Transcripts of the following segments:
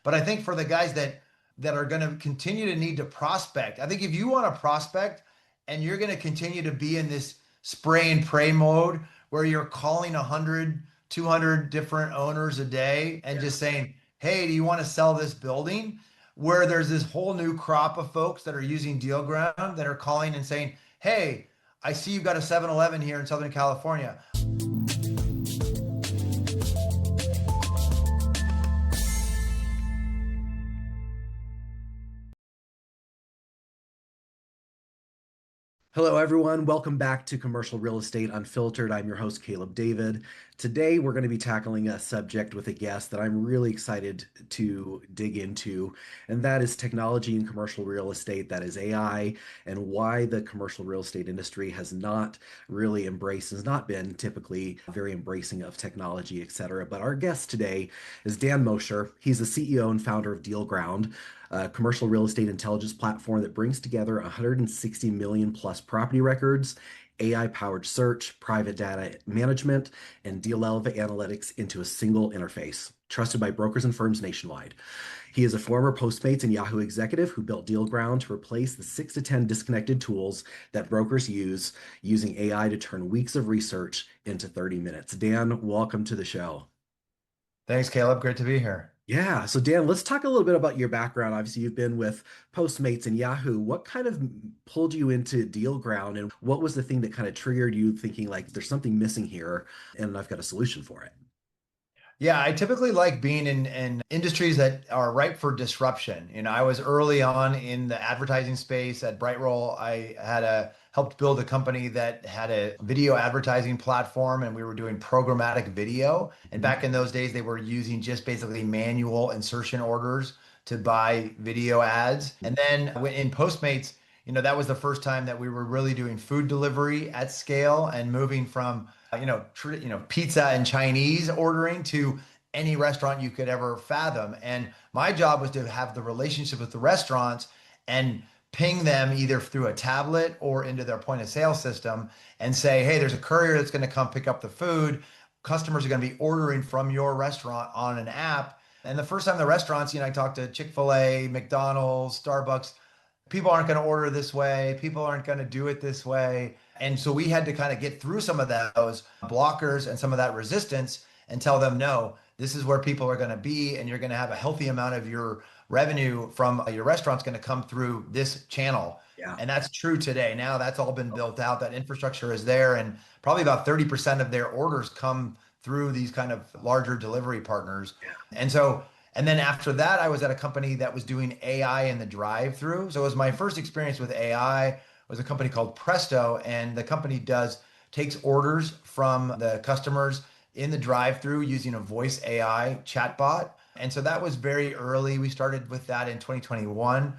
But I think for the guys that are going to continue to need to prospect, I think if you want to prospect and you're going to continue to be in this spray and pray mode where you're calling 100, 200 different owners a day and just saying, hey, do you want to sell this building? Where there's this whole new crop of folks that are using DealGround that are calling and saying, hey, I see you've got a 7-Eleven here in Southern California. Hello, everyone. Welcome back to Commercial Real Estate Unfiltered. I'm your host, Caleb David. Today, we're going to be tackling a subject with a guest that I'm really excited to dig into, and that is technology in commercial real estate, that is AI, and why the commercial real estate industry has not really embraced, has not been typically very embracing of technology, etc. But our guest today is Dan Mosher. He's the CEO and founder of DealGround, a commercial real estate intelligence platform that brings together 160 million plus property records, AI-powered search, private data management, and deal analytics into a single interface, trusted by brokers and firms nationwide. He is a former Postmates and Yahoo executive who built DealGround to replace the 6 to 10 disconnected tools that brokers use, using AI to turn weeks of research into 30 minutes. Dan, welcome to the show. Thanks, Caleb. Great to be here. Yeah. So Dan, let's talk a little bit about your background. Obviously, you've been with Postmates and Yahoo. What kind of pulled you into DealGround, and what was the thing that kind of triggered you thinking like there's something missing here and I've got a solution for it? Yeah, I typically like being in industries that are ripe for disruption. I was early on in the advertising space at Brightroll. I had helped build a company that had a video advertising platform, and we were doing programmatic video. And back in those days, they were using just basically manual insertion orders to buy video ads. And then in Postmates, that was the first time that we were really doing food delivery at scale and moving from pizza and Chinese ordering to any restaurant you could ever fathom. And my job was to have the relationship with the restaurants and ping them either through a tablet or into their point of sale system and say, hey, there's a courier that's going to come pick up the food. Customers are going to be ordering from your restaurant on an app. And the first time the restaurants, I talked to Chick-fil-A, McDonald's, Starbucks, people aren't going to order this way. People aren't going to do it this way. And so we had to kind of get through some of those blockers and some of that resistance and tell them, no, this is where people are going to be. And you're going to have a healthy amount of your revenue from your restaurant's going to come through this channel. Yeah. And that's true today. Now that's all been built out. That infrastructure is there. And probably about 30% of their orders come through these kind of larger delivery partners. And then after that, I was at a company that was doing AI in the drive-through. So it was my first experience with AI, was a company called Presto, and the company takes orders from the customers in the drive-through using a voice AI chatbot. And so that was very early. We started with that in 2021,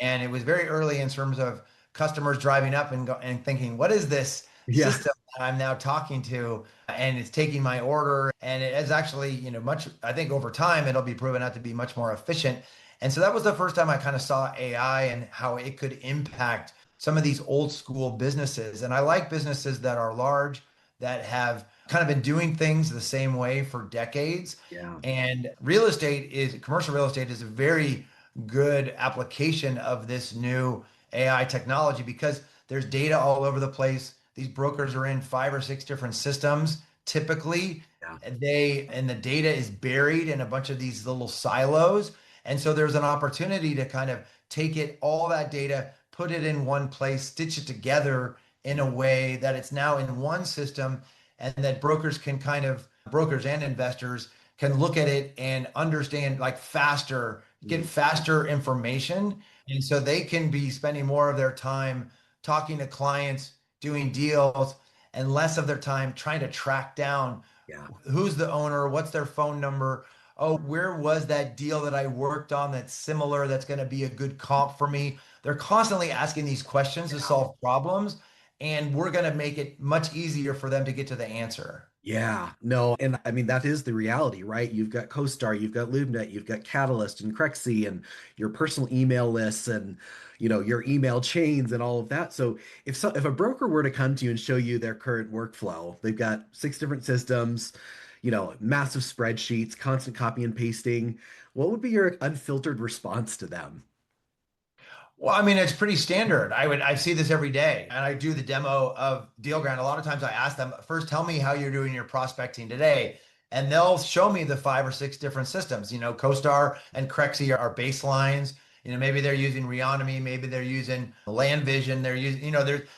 and it was very early in terms of customers driving up and thinking, what is this Yeah. system that I'm now talking to? And it's taking my order, and it is actually, much, I think over time, it'll be proven out to be much more efficient. And so that was the first time I kind of saw AI and how it could impact some of these old school businesses. And I like businesses that are large, that have kind of been doing things the same way for decades. Yeah. And commercial real estate is a very good application of this new AI technology because there's data all over the place. These brokers are in 5 or 6 different systems. Typically, Yeah. and the data is buried in a bunch of these little silos. And so there's an opportunity to kind of take all that data, put it in one place, stitch it together in a way that it's now in one system, and that brokers and investors can look at it and understand like faster, get faster information. And so they can be spending more of their time talking to clients, doing deals, and less of their time trying to track down Yeah. who's the owner, what's their phone number. Oh, where was that deal that I worked on that's similar, that's going to be a good comp for me? They're constantly asking these questions to solve problems, and we're going to make it much easier for them to get to the answer. Yeah, no, and I mean that is the reality, right? You've got CoStar, you've got LoopNet, you've got Catalyst and Crexi and your personal email lists and your email chains and all of that. So if a broker were to come to you and show you their current workflow, they've got 6 different systems, massive spreadsheets, constant copy and pasting. What would be your unfiltered response to them? Well, I mean, it's pretty standard. I see this every day, and I do the demo of DealGround. A lot of times I ask them, first, tell me how you're doing your prospecting today. And they'll show me the 5 or 6 different systems. CoStar and Crexi are baselines. Maybe they're using Reonomy, maybe they're using LandVision. They're using,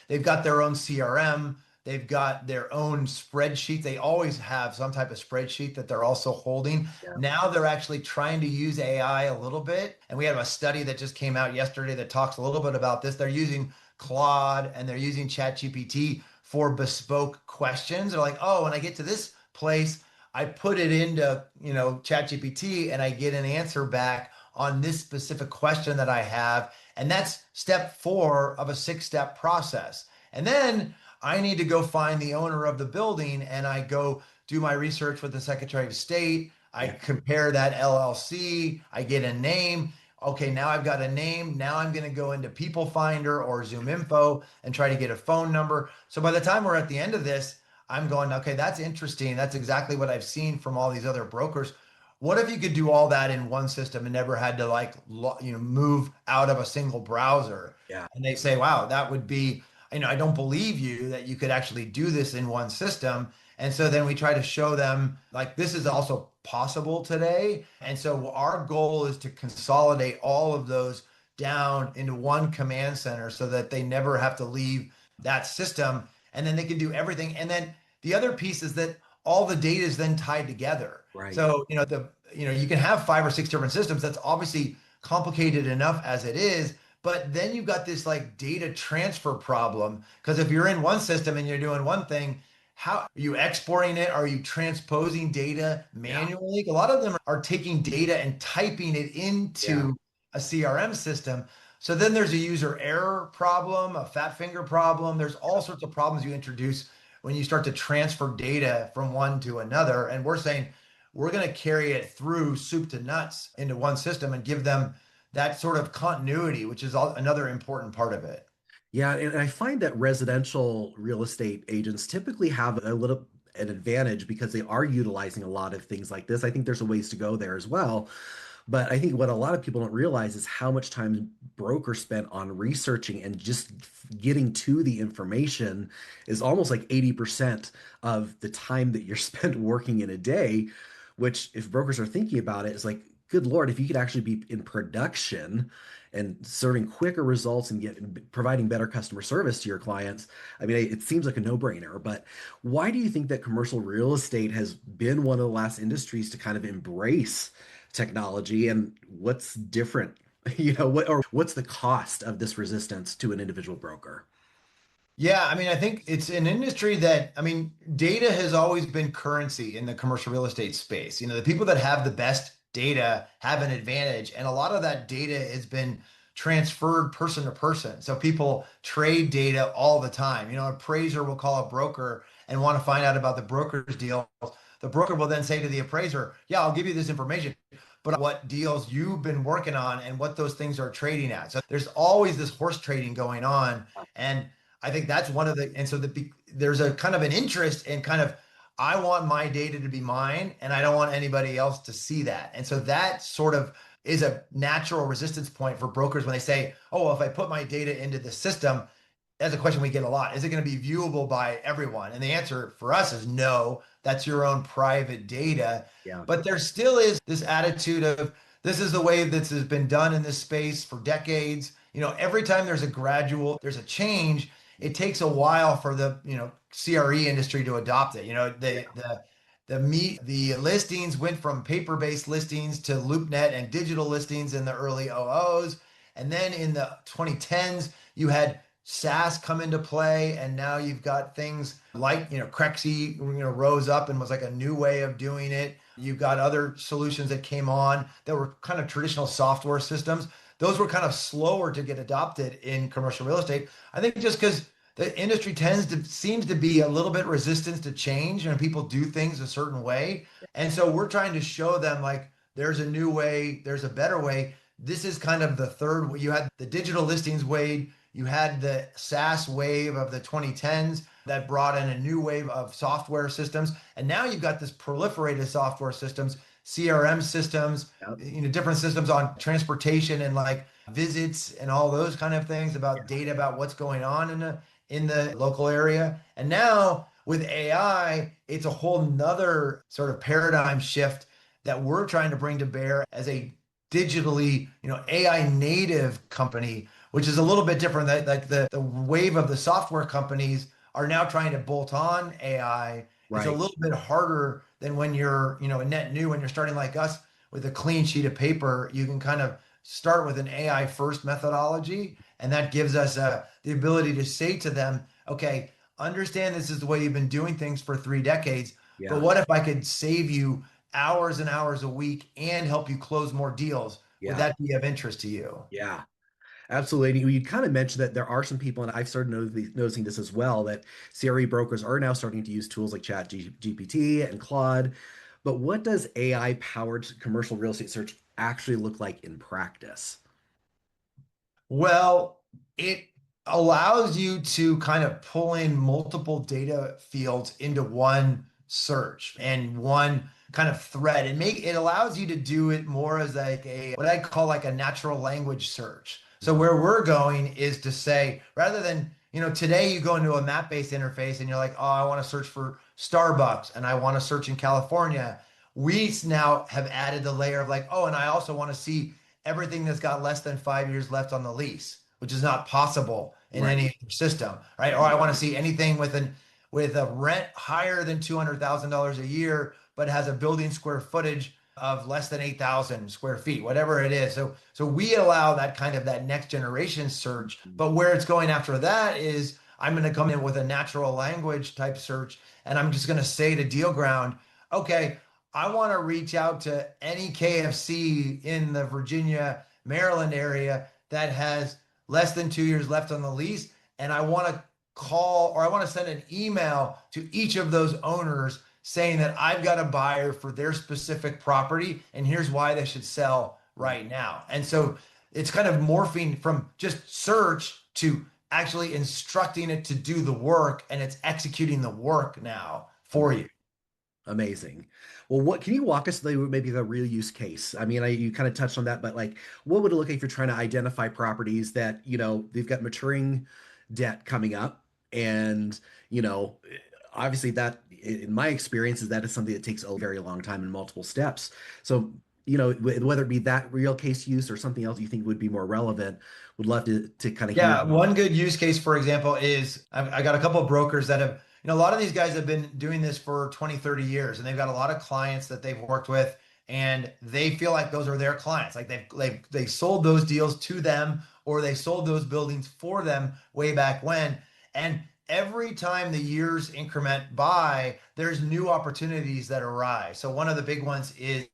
they've got their own CRM. They've got their own spreadsheet. They always have some type of spreadsheet that they're also holding. Yeah. Now they're actually trying to use AI a little bit. And we have a study that just came out yesterday that talks a little bit about this. They're using Claude and they're using ChatGPT for bespoke questions. They're like, oh, when I get to this place, I put it into, ChatGPT and I get an answer back on this specific question that I have. And that's step 4 of a 6-step process. And then I need to go find the owner of the building and I go do my research with the Secretary of State. I Yeah. compare that LLC. I get a name. Okay, now I've got a name. Now I'm going to go into People Finder or Zoom Info and try to get a phone number. So by the time we're at the end of this, I'm going, okay, that's interesting. That's exactly what I've seen from all these other brokers. What if you could do all that in one system and never had to move out of a single browser? Yeah. And they say, wow, that would be, I don't believe you that you could actually do this in one system. And so then we try to show them like this is also possible today. And so our goal is to consolidate all of those down into one command center so that they never have to leave that system and then they can do everything. And then the other piece is that all the data is then tied together. Right. So, you can have 5 or 6 different systems. That's obviously complicated enough as it is. But then you've got this like data transfer problem because if you're in one system and you're doing one thing, how are you exporting it? Are you transposing data Yeah. manually? A lot of them are taking data and typing it Yeah. into a CRM system. So then there's a user error problem, a fat finger problem. There's all sorts of problems you introduce when you start to transfer data from one to another. And we're saying we're going to carry it through soup to nuts into one system and give them that sort of continuity, which is another important part of it. Yeah, and I find that residential real estate agents typically have a little an advantage because they are utilizing a lot of things like this. I think there's a ways to go there as well. But I think what a lot of people don't realize is how much time brokers spent on researching and just getting to the information is almost like 80% of the time that you're spent working in a day, which if brokers are thinking about it, is like, good Lord, if you could actually be in production and serving quicker results and providing better customer service to your clients. I mean, it seems like a no-brainer, but why do you think that commercial real estate has been one of the last industries to kind of embrace technology, and what's different? What's the cost of this resistance to an individual broker? Yeah, I mean, I think it's an industry that, I mean, data has always been currency in the commercial real estate space. The people that have the best data have an advantage, and a lot of that data has been transferred person to person. So people trade data all the time. An appraiser will call a broker and want to find out about the broker's deal. The broker will then say to the appraiser, yeah, I'll give you this information, but what deals you've been working on and what those things are trading at. So there's always this horse trading going on. And I think that's one of the, and so there's a kind of an interest in kind of, I want my data to be mine and I don't want anybody else to see that. And so that sort of is a natural resistance point for brokers when they say, oh, well, if I put my data into the system, that's a question we get a lot. Is it going to be viewable by everyone? And the answer for us is no, that's your own private data. Yeah. But there still is this attitude of this is the way this has been done in this space for decades. Every time there's a change, it takes a while for the, CRE industry to adopt it. The listings went from paper-based listings to LoopNet and digital listings in the early 00s. And then in the 2010s, you had SaaS come into play, and now you've got things like, Crexi, rose up and was like a new way of doing it. You've got other solutions that came on that were kind of traditional software systems. Those were kind of slower to get adopted in commercial real estate. I think just because the industry seems to be a little bit resistant to change and people do things a certain way. And so we're trying to show them like there's a new way, there's a better way. This is kind of the third. You had the digital listings wave, you had the SaaS wave of the 2010s that brought in a new wave of software systems. And now you've got this proliferated software systems CRM systems, Yep. different systems on transportation and like visits and all those kind of things about data about what's going on in the local area. And now with AI, it's a whole nother sort of paradigm shift that we're trying to bring to bear as a digitally, AI native company, which is a little bit different. That like the wave of the software companies are now trying to bolt on AI. It's a Right. little bit harder than when you're, a net new, when you're starting like us with a clean sheet of paper. You can kind of start with an AI first methodology, and that gives us the ability to say to them, okay, understand this is the way you've been doing things for 3 decades, but Yeah. what if I could save you hours and hours a week and help you close more deals? Would Yeah. that be of interest to you? Yeah. Absolutely. You kind of mentioned that there are some people, and I've started noticing this as well, that CRE brokers are now starting to use tools like GPT and Claude. But what does AI-powered commercial real estate search actually look like in practice? Well, it allows you to kind of pull in multiple data fields into one search and one kind of thread, and make it allows you to do it more as like a what I call like a natural language search. So Mhm. where we're going is to say, rather than, today you go into a map-based interface and you're like, oh, I want to search for Starbucks and I want to search in California. We now have added the layer of like, oh, and I also want to see everything that's got less than 5 years left on the lease, which is not possible in Right. any other system, right? Or I want to see anything with a rent higher than $200,000 a year, but has a building square footage of less than 8,000 square feet, whatever it is. So we allow that kind of that next generation search, but where it's going after that is I'm going to come in with a natural language type search, and I'm just going to say to DealGround, okay, I want to reach out to any KFC in the Virginia, Maryland area that has less than 2 years left on the lease. And I want to call or I want to send an email to each of those owners saying that I've got a buyer for their specific property and here's why they should sell right now. And so it's kind of morphing from just search to actually instructing it to do the work, and it's executing the work now for you. Amazing. Well, what can you walk us through maybe the real use case? I mean, you kind of touched on that, but like, what would it look like if you're trying to identify properties that, they've got maturing debt coming up, and, you know, obviously that, in my experience, is that is something that takes a very long time and multiple steps. So, whether it be that real case use or something else you think would be more relevant, would love to kind of hear. Yeah, one good use case, for example, is I got a couple of brokers that have, a lot of these guys have been doing this for 20, 30 years, and they've got a lot of clients that they've worked with, and they feel like those are their clients. Like they sold those deals to them, or they sold those buildings for them way back when. And every time the years increment by, there's new opportunities that arise. So one of the big ones is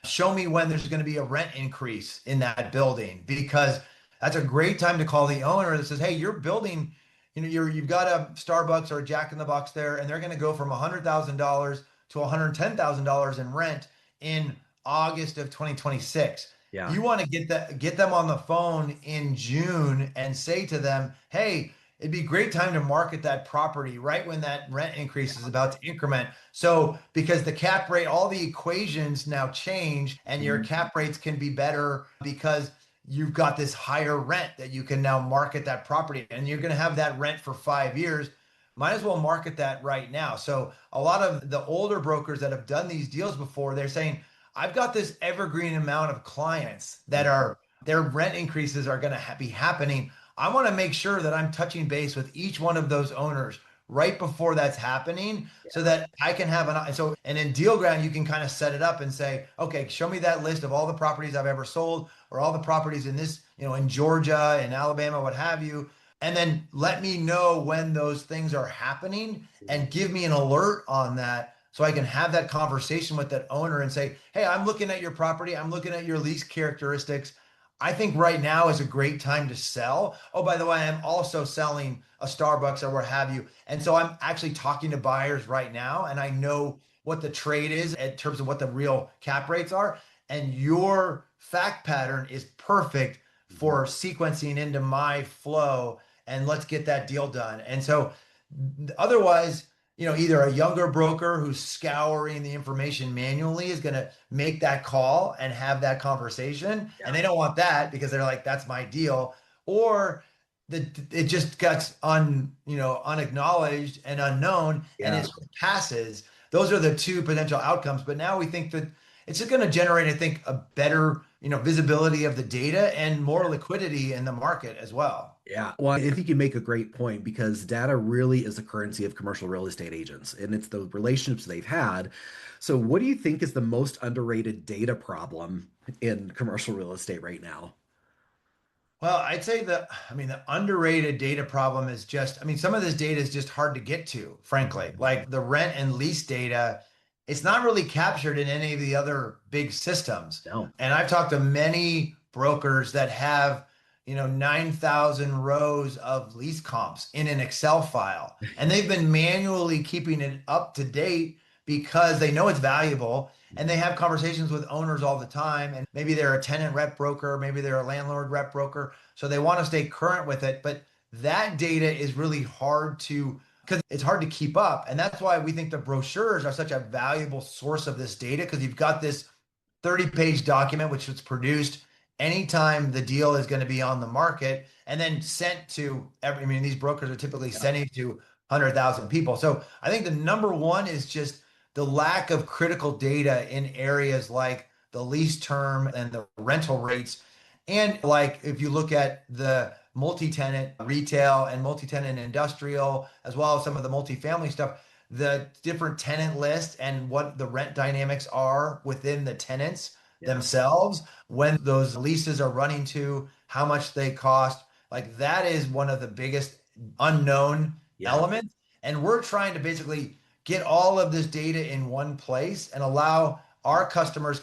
show me when there's going to be a rent increase in that building, because that's a great time to call the owner that says, hey, your building, you've got a Starbucks or a Jack in the Box there, and they're going to go from $100,000 to $110,000 in rent in August of 2026. Yeah. You want to get them on the phone in June and say to them, hey, it'd be a great time to market that property right when that rent increase is about to increment. So because the cap rate, all the equations now change, and your Mhm. cap rates can be better because you've got this higher rent that you can now market that property, and you're going to have that rent for 5 years. Might as well market that right now. So a lot of the older brokers that have done these deals before, they're saying, I've got this evergreen amount of clients that are their rent increases are going to be happening. I want to make sure that I'm touching base with each one of those owners right before that's happening, so that I can have and in DealGround you can kind of set it up and say, okay, show me that list of all the properties I've ever sold, or all the properties in this, in Georgia, in Alabama, what have you. And then let me know when those things are happening and give me an alert on that, so I can have that conversation with that owner and say, hey, I'm looking at your property. I'm looking at your lease characteristics. I think right now is a great time to sell. Oh, by the way, I'm also selling a Starbucks or what have you. And so I'm actually talking to buyers right now, and I know what the trade is in terms of what the real cap rates are. And your fact pattern is perfect Mhm. for sequencing into my flow, and let's get that deal done. And so otherwise, either a younger broker who's scouring the information manually is going to make that call and have that conversation. And Yeah. they don't want that because they're like, that's my deal. Or it just gets unacknowledged and unknown and Yeah. it sort of passes. Those are the two potential outcomes. But now we think that it's just going to generate, I think, a better, visibility of the data and more liquidity in the market as well. Yeah. Well, I think you make a great point because data really is the currency of commercial real estate agents, and it's the relationships they've had. So, what do you think is the most underrated data problem in commercial real estate right now? Well, I'd say the underrated data problem is just, some of this data is just hard to get to, frankly. Like the rent and lease data, it's not really captured in any of the other big systems. No. And I've talked to many brokers that have, 9,000 rows of lease comps in an Excel file, and they've been manually keeping it up to date because they know it's valuable and they have conversations with owners all the time. And maybe they're a tenant rep broker, maybe they're a landlord rep broker. So they want to stay current with it. But that data is really hard because it's hard to keep up. And that's why we think the brochures are such a valuable source of this data because you've got this 30-page document, which was produced anytime the deal is going to be on the market and then sent to these brokers are typically Yeah. sending to 100,000 people. So I think the number one is just the lack of critical data in areas like the lease term and the rental rates. And like if you look at the multi-tenant retail and multi-tenant industrial, as well as some of the multifamily stuff, the different tenant list and what the rent dynamics are within the tenants Yeah. themselves, when those leases are running to, how much they cost. Like that is one of the biggest unknown Yeah. elements. And we're trying to basically get all of this data in one place and allow our customers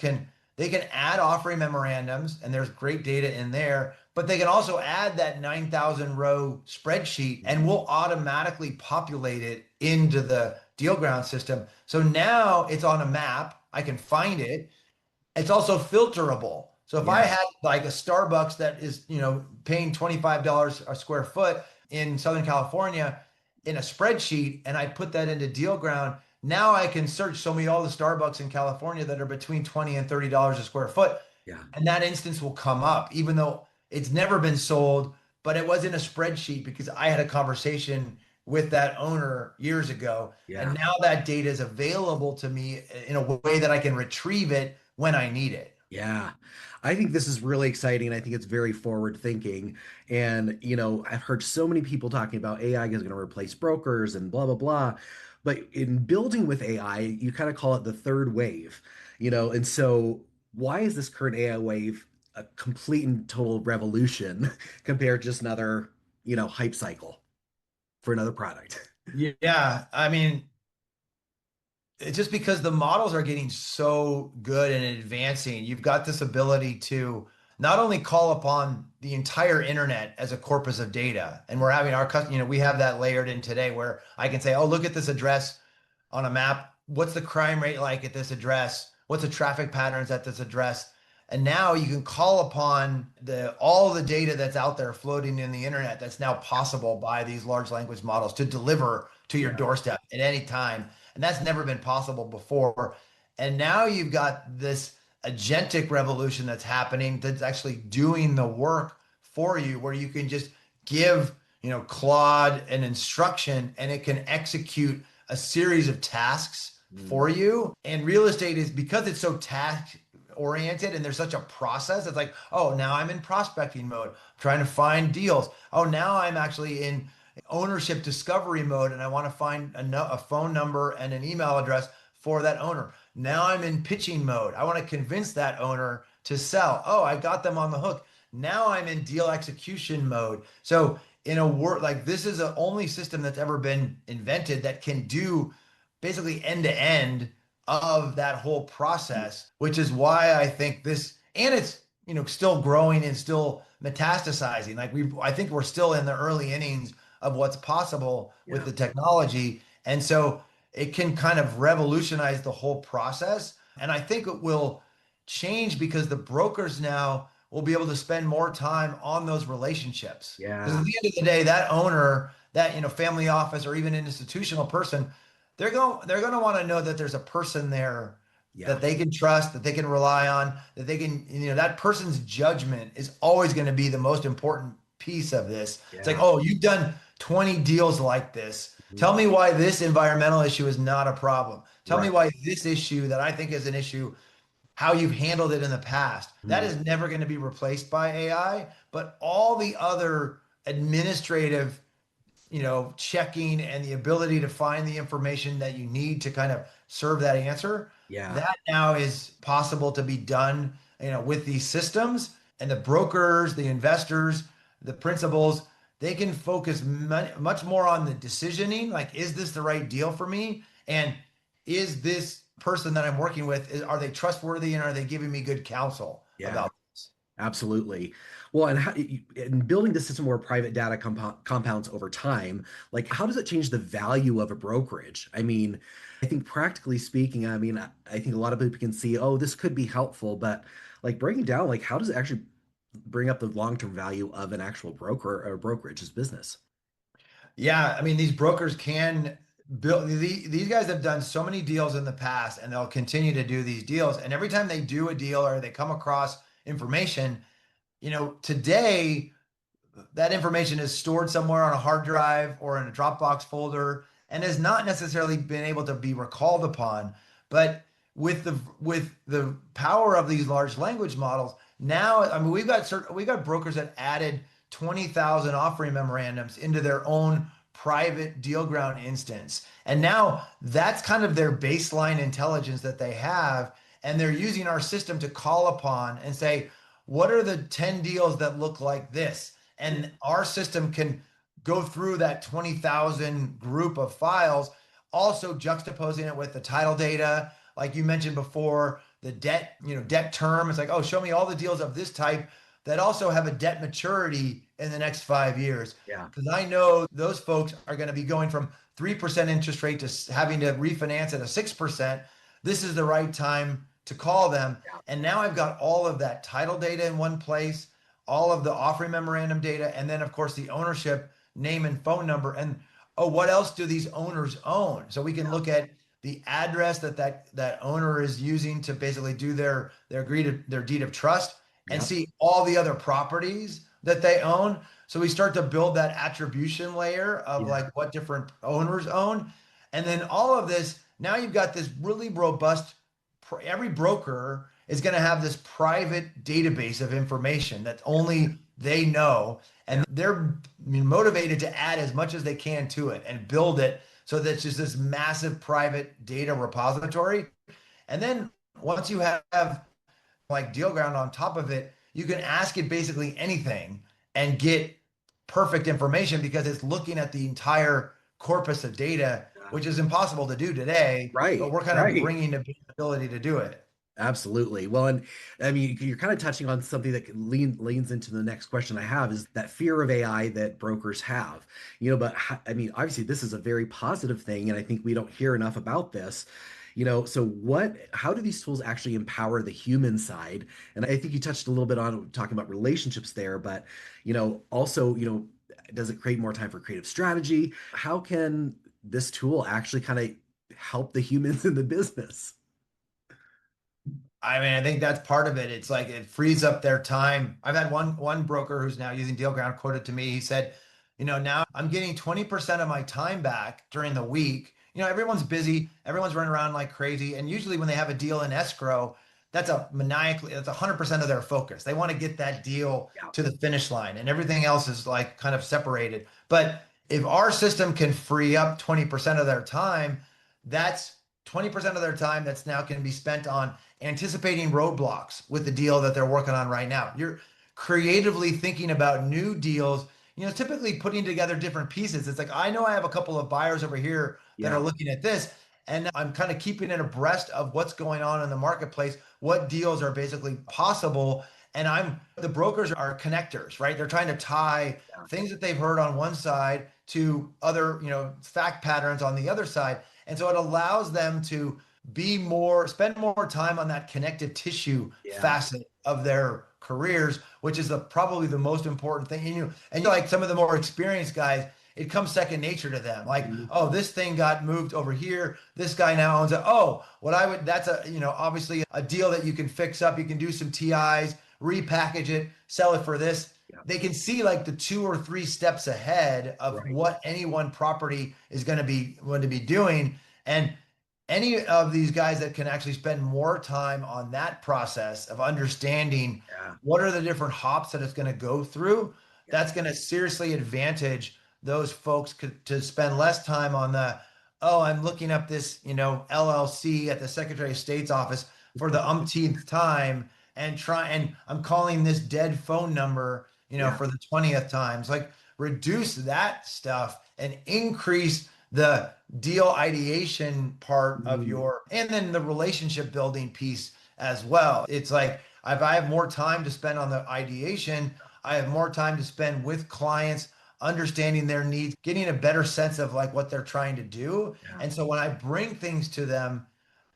they can add offering memorandums and there's great data in there, but they can also add that 9,000 row spreadsheet and we'll automatically populate it into the DealGround system. So now it's on a map. I can find it. It's also filterable. So if I Yeah. had like a Starbucks that is, paying $25 a square foot in Southern California in a spreadsheet and I put that into DealGround, now I can search so many all the Starbucks in California that are between 20 and $30 a square foot. Yeah. And that instance will come up, even though it's never been sold, but it was in a spreadsheet because I had a conversation with that owner years ago. And Yeah. now that data is available to me in a way that I can retrieve it when I need it. Yeah. I think this is really exciting. I think it's very forward thinking. And, I've heard so many people talking about AI is going to replace brokers and blah, blah, blah. But in building with AI, you kind of call it the third wave, and so why is this current AI wave a complete and total revolution compared to just another, hype cycle for another product? Yeah, it's just because the models are getting so good and advancing. You've got this ability to not only call upon the entire internet as a corpus of data, and we're having our we have that layered in today where I can say, oh, look at this address on a map. What's the crime rate like at this address? What's the traffic patterns at this address? And now you can call upon all the data that's out there floating in the internet that's now possible by these large language models to deliver to your Yeah. doorstep at any time. And that's never been possible before. And now you've got this agentic revolution that's happening that's actually doing the work for you, where you can just give, Claude an instruction and it can execute a series of tasks Mm. for you. And real estate is, because it's so task oriented and there's such a process. It's like, oh, now I'm in prospecting mode, trying to find deals. Oh, now I'm actually in ownership discovery mode and I want to find a phone number and an email address for that owner. Now I'm in pitching mode. I want to convince that owner to sell. Oh, I got them on the hook. Now I'm in deal execution mode. So in a word, like this is the only system that's ever been invented that can do basically end to end of that whole process, which is why I think this, and it's, still growing and still metastasizing. Like I think we're still in the early innings of what's possible with Yeah. the technology. And so it can kind of revolutionize the whole process. And I think it will change because the brokers now will be able to spend more time on those relationships. Because Yeah. at the end of the day, that owner, that, family office or even an institutional person, they're going to want to know that there's a person there Yeah. that they can trust, that they can rely on, that they can, that person's judgment is always going to be the most important piece of this. It's like, Yeah. oh, you've done 20 deals like this. Mhm. Tell me why this environmental issue is not a problem. Tell me Right. why this issue that I think is an issue, how you've handled it in the past. That Mhm. is never going to be replaced by AI, but all the other administrative, checking and the ability to find the information that you need to kind of serve that answer, Yeah. that now is possible to be done, with these systems, and the brokers, the investors, the principals, they can focus much more on the decisioning. Like, is this the right deal for me? And is this person that I'm working with, are they trustworthy and are they giving me good counsel Yeah. about this? Absolutely. Well, and building the system where private data compounds over time, like how does it change the value of a brokerage? I mean, I think practically speaking, I think a lot of people can see, oh, this could be helpful, but like breaking down, like how does it actually bring up the long-term value of an actual broker or brokerage's business? Yeah, I mean, these brokers can build, these guys have done so many deals in the past and they'll continue to do these deals. And every time they do a deal or they come across information, today that information is stored somewhere on a hard drive or in a Dropbox folder and has not necessarily been able to be recalled upon. But with the power of these large language models, now, I mean, we've got brokers that added 20,000 offering memorandums into their own private DealGround instance. And now that's kind of their baseline intelligence that they have. And they're using our system to call upon and say, what are the 10 deals that look like this? And our system can go through that 20,000 group of files, also juxtaposing it with the title data, like you mentioned before, the debt term. It's like, oh, show me all the deals of this type that also have a debt maturity in the next 5 years. Yeah. Because I know those folks are going to be going from 3% interest rate to having to refinance at a 6%. This is the right time to call them. Yeah. And now I've got all of that title data in one place, all of the offering memorandum data, and then of course the ownership name and phone number. And oh, what else do these owners own? So we can look at the address that owner is using to basically do their deed of trust, and Yep. see all the other properties that they own. So we start to build that attribution layer of Yeah. like what different owners own. And then all of this, now you've got this really robust, every broker is going to have this private database of information that only they know. Yeah. And they're motivated to add as much as they can to it and build it so that it's just this massive private data repository. And then once you have like DealGround on top of it, you can ask it basically anything and get perfect information because it's looking at the entire corpus of data, Yeah. which is impossible to do today, but Right. we're kind of Right. bringing the ability to do it. Absolutely. Well, and I mean, you're kind of touching on something that leans into the next question I have is that fear of AI that brokers have, but I mean, obviously this is a very positive thing, and I think we don't hear enough about this, so how do these tools actually empower the human side? And I think you touched a little bit on talking about relationships there, but, also, does it create more time for creative strategy? How can this tool actually kind of help the humans in the business? I mean, I think that's part of it. It's like it frees up their time. I've had one broker who's now using DealGround quoted to me. He said, now I'm getting 20% of my time back during the week. Everyone's busy, everyone's running around like crazy. And usually when they have a deal in escrow, that's 100% of their focus. They want to get that deal Yeah. to the finish line and everything else is like kind of separated. But if our system can free up 20% of their time, that's 20% of their time that's now can be spent on anticipating roadblocks with the deal that they're working on right now. You're creatively thinking about new deals, typically putting together different pieces. It's like, I know I have a couple of buyers over here that are Yeah. looking at this, and I'm kind of keeping it abreast of what's going on in the marketplace, what deals are basically possible. And the brokers are connectors, right? They're trying to tie Yeah. things that they've heard on one side to other, fact patterns on the other side. And so it allows them to spend more time on that connective tissue Yeah. facet of their careers, which is probably the most important thing. And like some of the more experienced guys, it comes second nature to them. Like, Mhm. oh, this thing got moved over here. This guy now owns it. Oh, what I would, that's a, obviously a deal that you can fix up. You can do some TIs, repackage it, sell it for this. Yeah. They can see like the 2 or 3 steps ahead of Right. what any one property is going to be doing. And any of these guys that can actually spend more time on that process of understanding Yeah. what are the different hops that it's going to go through, Yeah. that's going to seriously advantage those folks to spend less time on the, oh, I'm looking up this, LLC at the Secretary of State's office for the umpteenth time and I'm calling this dead phone number, Yeah. for the 20th time. It's like reduce that stuff and increase the deal ideation part of Mm. and then the relationship building piece as well. It's like if I have more time to spend on the ideation, I have more time to spend with clients, understanding their needs, getting a better sense of like what they're trying to do. Yeah. And so when I bring things to them,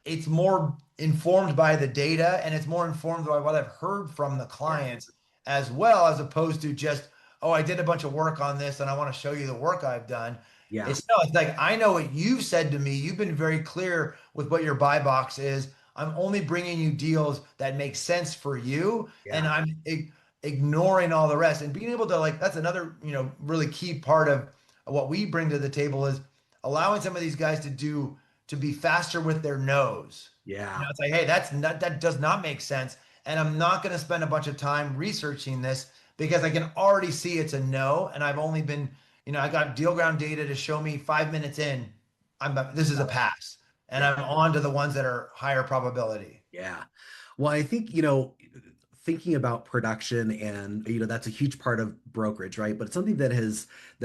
it's more informed by the data and it's more informed by what I've heard from the Yeah. clients as well, as opposed to just, oh, I did a bunch of work on this and I want to show you the work I've done. Yeah. It's no, it's like I know what you've said to me. You've been very clear with what your buy box is. I'm only bringing you deals that make sense for you, and Yeah. I'm ignoring all the rest. And being able to like that's another really key part of what we bring to the table is allowing some of these guys to be faster with their nose. Yeah. It's like, hey, that does not make sense, and I'm not going to spend a bunch of time researching this because I can already see it's a no, and I've only been I got DealGround data to show me 5 minutes in, this is a pass, and Yeah. I'm on to the ones that are higher probability. Yeah. Well, I think, thinking about production and, that's a huge part of brokerage, right? But it's something that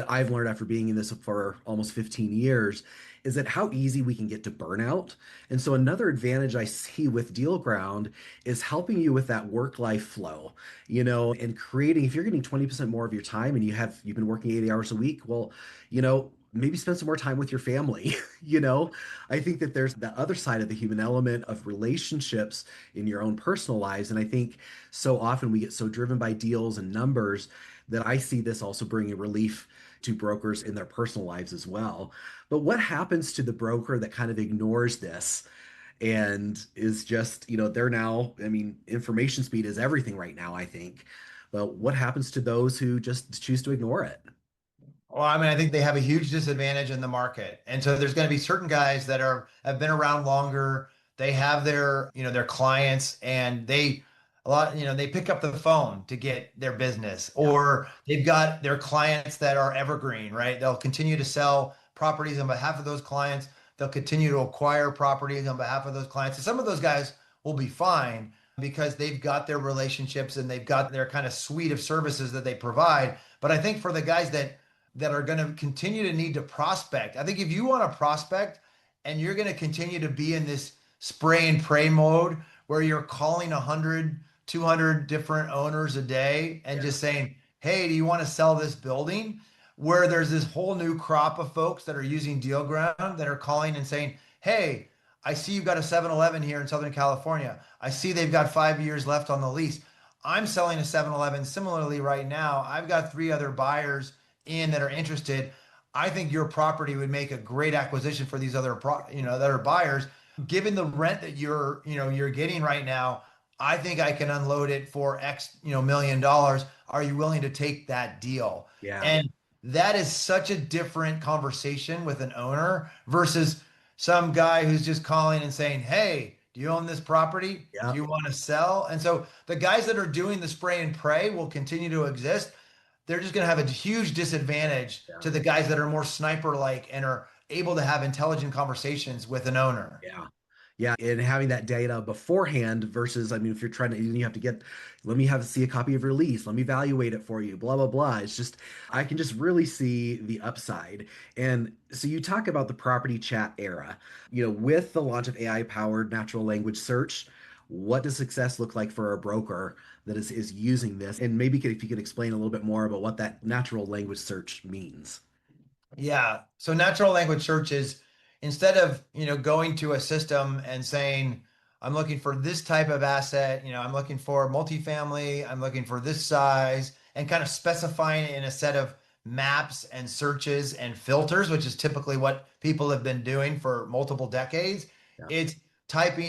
I've learned after being in this for almost 15 years is that how easy we can get to burnout. And so another advantage I see with DealGround is helping you with that work-life flow, and creating, if you're getting 20% more of your time and you've been working 80 hours a week, well, maybe spend some more time with your family, you know? I think that there's the other side of the human element of relationships in your own personal lives. And I think so often we get so driven by deals and numbers that I see this also bringing relief to brokers in their personal lives as well. But what happens to the broker that kind of ignores this and is just, they're now, I mean, information speed is everything right now, I think. But what happens to those who just choose to ignore it? Well, I mean, I think they have a huge disadvantage in the market. And so there's going to be certain guys that have been around longer. They have their clients and they pick up the phone to get their business, Yeah, or they've got their clients that are evergreen, right? They'll continue to sell properties on behalf of those clients. They'll continue to acquire properties on behalf of those clients. And some of those guys will be fine because they've got their relationships and they've got their kind of suite of services that they provide. But I think for the guys that are going to continue to need to prospect. I think if you want to prospect and you're going to continue to be in this spray and pray mode where you're calling 100, 200 different owners a day and yeah, just saying, hey, do you want to sell this building? Where there's this whole new crop of folks that are using DealGround that are calling and saying, hey, I see you've got a 7-Eleven here in Southern California. I see they've got 5 years left on the lease. I'm selling a 7-Eleven similarly right now. I've got 3 other buyers in that are interested. I think your property would make a great acquisition for these that are buyers. Given the rent that you're getting right now, I think I can unload it for X, million dollars. Are you willing to take that deal? yeah, And that is such a different conversation with an owner versus some guy who's just calling and saying, "Hey, do you own this property? Do yeah, you want to sell?" And so the guys that are doing the spray and pray will continue to exist. They're just going to have a huge disadvantage yeah. to the guys that are more sniper like and are able to have intelligent conversations with an owner. Yeah. Yeah. And having that data beforehand versus, I mean, if you're trying to, you have to let me see a copy of your lease. Let me evaluate it for you, blah, blah, blah. It's just, I can just really see the upside. And so you talk about the property chat era, with the launch of AI powered natural language search. What does success look like for a broker that is using this? And maybe if you could explain a little bit more about what that natural language search means. Yeah. So natural language search is instead of, going to a system and saying, I'm looking for this type of asset, I'm looking for multifamily, I'm looking for this size, and kind of specifying it in a set of maps and searches and filters, which is typically what people have been doing for multiple decades. Yeah. It's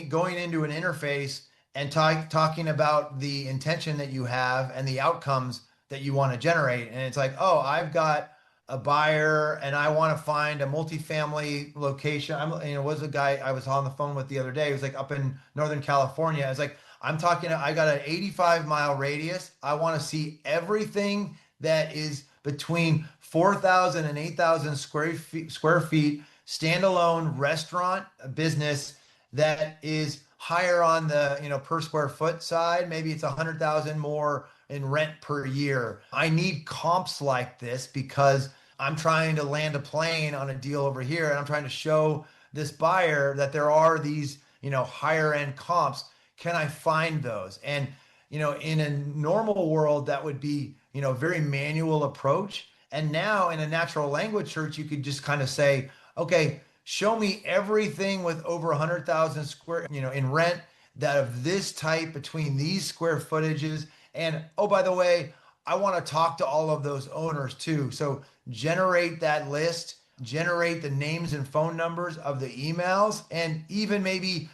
going into an interface and talking about the intention that you have and the outcomes that you want to generate. And it's like, oh, I've got a buyer and I want to find a multifamily location. Was a guy I was on the phone with the other day. He was like up in Northern California. I was like, I got an 85-mile radius. I want to see everything that is between 4,000 and 8,000 square feet, standalone restaurant business that is higher on the, per square foot side. Maybe it's 100,000 more in rent per year. I need comps like this because I'm trying to land a plane on a deal over here, and I'm trying to show this buyer that there are these, higher end comps. Can I find those? And, in a normal world, that would be, very manual approach. And now in a natural language search, you could just kind of say, okay, show me everything with over 100,000 square, in rent that of this type between these square footages. And oh, by the way, I want to talk to all of those owners too. So generate that list, generate the names and phone numbers of the emails, and even maybe,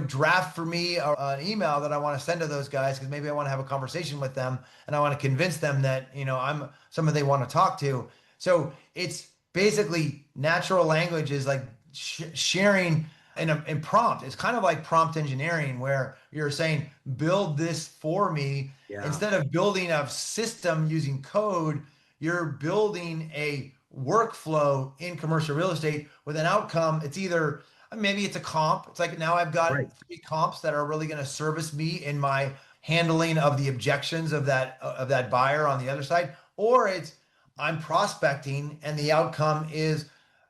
draft for me an email that I want to send to those guys because maybe I want to have a conversation with them and I want to convince them that, I'm someone they want to talk to. So it's basically natural language is like sharing in prompt. It's kind of like prompt engineering where you're saying, build this for me. Yeah. Instead of building a system using code, you're building a workflow in commercial real estate with an outcome. It's either maybe it's a comp. It's like now I've got Right. 3 comps that are really going to service me in my handling of the objections of that buyer on the other side, or it's I'm prospecting and the outcome is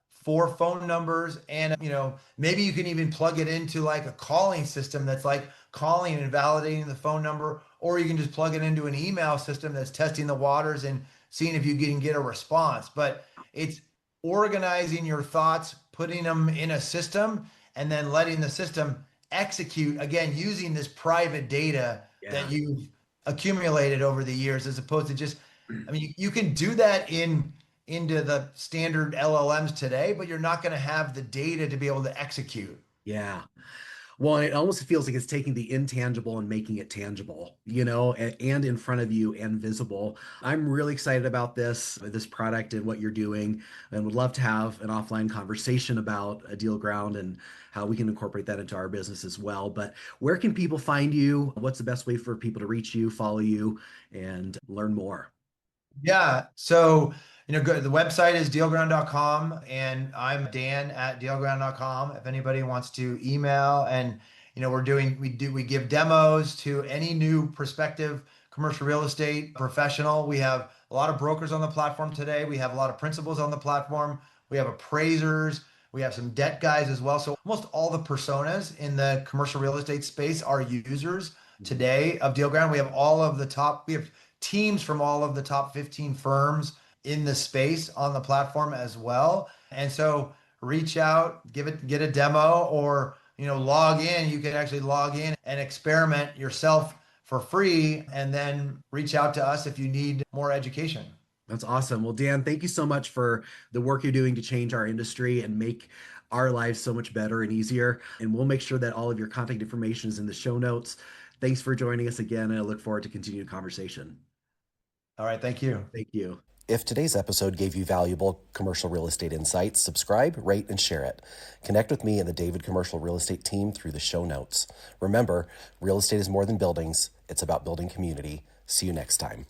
4 phone numbers. And maybe you can even plug it into like a calling system that's like calling and validating the phone number, or you can just plug it into an email system that's testing the waters and seeing if you can get a response. But it's organizing your thoughts, putting them in a system, and then letting the system execute again using this private data Yeah. that you've accumulated over the years, as opposed to just, you can do that into the standard LLMs today, but you're not going to have the data to be able to execute. Yeah. Well, it almost feels like it's taking the intangible and making it tangible, and in front of you and visible. I'm really excited about this product and what you're doing, and would love to have an offline conversation about a deal ground and how we can incorporate that into our business as well. But where can people find you? What's the best way for people to reach you, follow you, and learn more? Yeah. So, the website is dealground.com, and I'm Dan at dealground.com. If anybody wants to email, and we give demos to any new prospective commercial real estate professional. We have a lot of brokers on the platform today. We have a lot of principals on the platform. We have appraisers. We have some debt guys as well. So almost all the personas in the commercial real estate space are users today of DealGround. We have teams from all of the top 15 firms in the space on the platform as well. And so reach out, get a demo, or log in. You can actually log in and experiment yourself for free, and then reach out to us if you need more education. That's awesome. Well, Dan, thank you so much for the work you're doing to change our industry and make our lives so much better and easier. And we'll make sure that all of your contact information is in the show notes. Thanks for joining us again, and I look forward to continued conversation. All right, thank you. Thank you. If today's episode gave you valuable commercial real estate insights, subscribe, rate, and share it. Connect with me and the David Commercial Real Estate team through the show notes. Remember, real estate is more than buildings. It's about building community. See you next time.